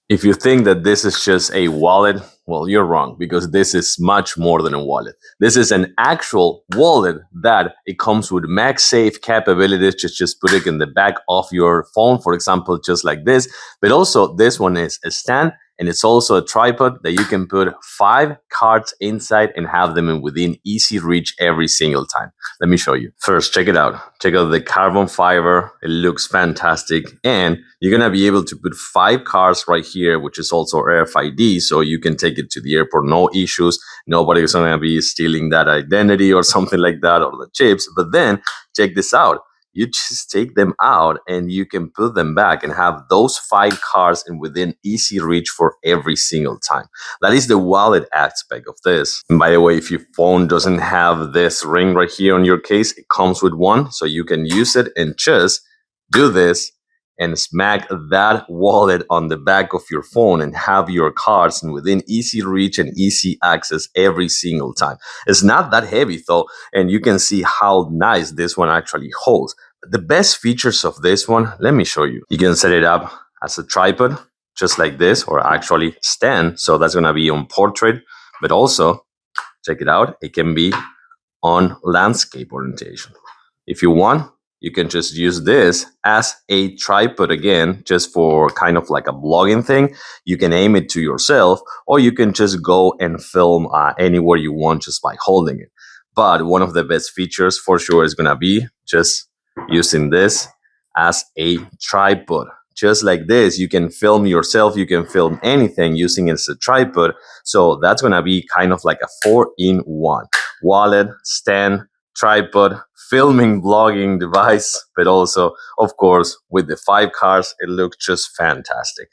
If you think that this is just a wallet, well, you're wrong, because this is much more than a wallet. This is an actual wallet that it comes with MagSafe capabilities. Just put it in the back of your phone, for example, just like this. But also this one is a stand, and it's also a tripod that you can put 5 cards inside and have them in within easy reach every single time. Let me show you. First, check it out. Check out the carbon fiber. It looks fantastic. And you're going to be able to put 5 cards right here, which is also RFID. So you can take it to the airport, no issues. Nobody's going to be stealing that identity or something like that, or the chips. But then check this out. You just take them out and you can put them back and have those 5 cards in within easy reach for every single time. That is the wallet aspect of this. And by the way, if your phone doesn't have this ring right here on your case, it comes with one. So you can use it and just do this and smack that wallet on the back of your phone and have your cards in within easy reach and easy access every single time. It's not that heavy though, and you can see how nice this one actually holds. The best features of this one, let me show you. You can set it up as a tripod, just like this, or actually stand. So that's gonna be on portrait, but also, check it out, it can be on landscape orientation. If you want, you can just use this as a tripod again, just for kind of like a vlogging thing. You can aim it to yourself, or you can just go and film anywhere you want just by holding it. But one of the best features for sure is gonna be just using this as a tripod. Just like this, you can film yourself, you can film anything using it as a tripod. So that's gonna be kind of like a 4-in-1. Wallet, stand, tripod, filming, vlogging device, but also, of course, with the 5 cards, it looks just fantastic.